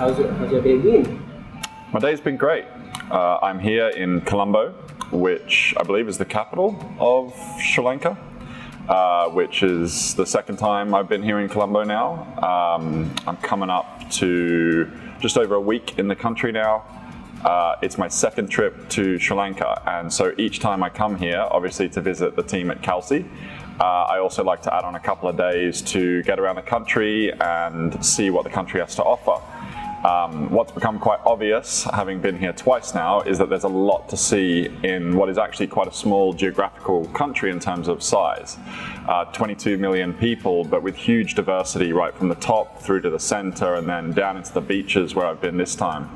How's your day been? My day's been great. I'm here in Colombo, which I believe is the capital of Sri Lanka, which is the second time I've been here in Colombo now. I'm coming up to just over a week in the country now. It's my second trip to Sri Lanka, and so each time I come here, obviously to visit the team at Calci, I also like to add on a couple of days to get around the country and see what the country has to offer. What's become quite obvious, having been here twice now, is that there's a lot to see in what is actually quite a small geographical country in terms of size. 22 million people, but with huge diversity right from the top through to the center and then down into the beaches where I've been this time.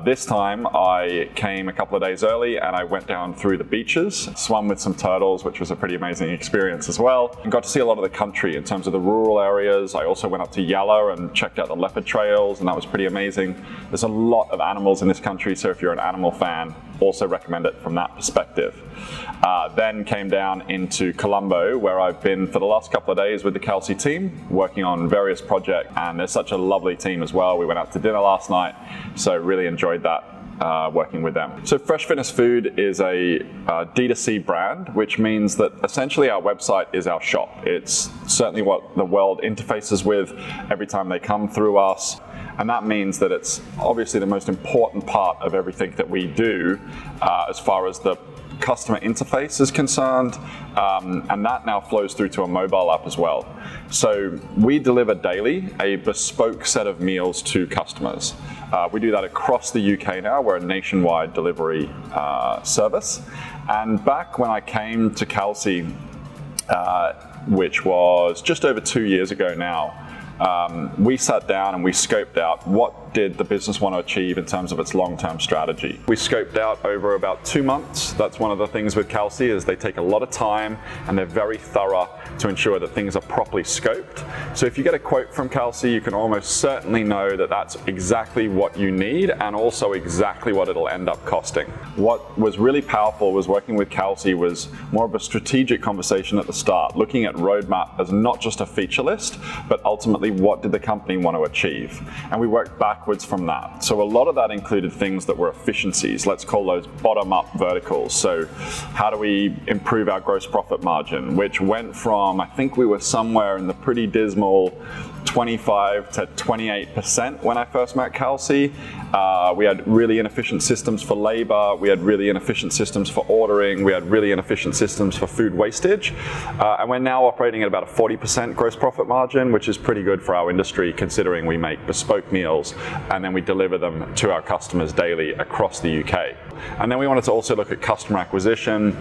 This time I came a couple of days early and I went down through the beaches, swam with some turtles, which was a pretty amazing experience as well, and got to see a lot of the country in terms of the rural areas. I also went up to Yala and checked out the leopard trails, and that was pretty amazing. There's a lot of animals in this country, so if you're an animal fan, also recommend it from that perspective. Then came down into Colombo, where I've been for the last couple of days with the Calci team, working on various projects, and they're such a lovely team as well. We went out to dinner last night, so really enjoyed that. Working with them. So Fresh Fitness Food is a D2C brand, which means that essentially our website is our shop. It's certainly what the world interfaces with every time they come through us. And that means that it's obviously the most important part of everything that we do as far as the customer interface is concerned, and that now flows through to a mobile app as well. So we deliver daily a bespoke set of meals to customers. We do that across the UK now. We're a nationwide delivery service. And back when I came to Calci, which was just over 2 years ago now, we sat down and we scoped out what did the business want to achieve in terms of its long-term strategy. We scoped out over about 2 months. That's one of the things with Calci, is they take a lot of time and they're very thorough to ensure that things are properly scoped. So if you get a quote from Calci, you can almost certainly know that that's exactly what you need and also exactly what it'll end up costing. What was really powerful was working with Calci was more of a strategic conversation at the start, looking at roadmap as not just a feature list, but ultimately what did the company want to achieve? And we worked backwards from that. So a lot of that included things that were efficiencies. Let's call those bottom-up verticals. So how do we improve our gross profit margin, which went from, I think we were somewhere in the pretty dismal 25 to 28% when I first met Calci. We had really inefficient systems for labor, we had really inefficient systems for ordering, we had really inefficient systems for food wastage, and we're now operating at about a 40% gross profit margin, which is pretty good for our industry considering we make bespoke meals and then we deliver them to our customers daily across the UK. And then we wanted to also look at customer acquisition,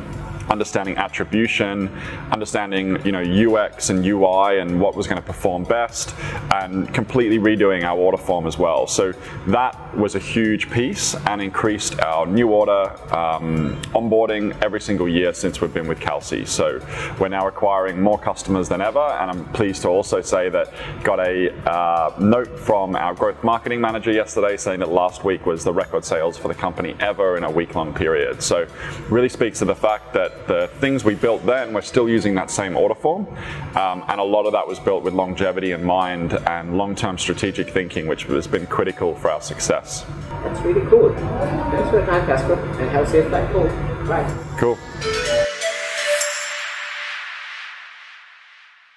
understanding attribution, understanding UX and UI and what was going to perform best, and completely redoing our order form as well. So that was a huge piece and increased our new order onboarding every single year since we've been with Calci. So we're now acquiring more customers than ever, and I'm pleased to also say that got a note from our growth marketing manager yesterday saying that last week was the record sales for the company ever in a week-long period. So really speaks to the fact that the things we built then, we're still using that same order form, and a lot of that was built with longevity in mind and long-term strategic thinking, which has been critical for our success. That's really cool. Thanks for your time, Caspar, and have a safe flight home. Bye. Cool.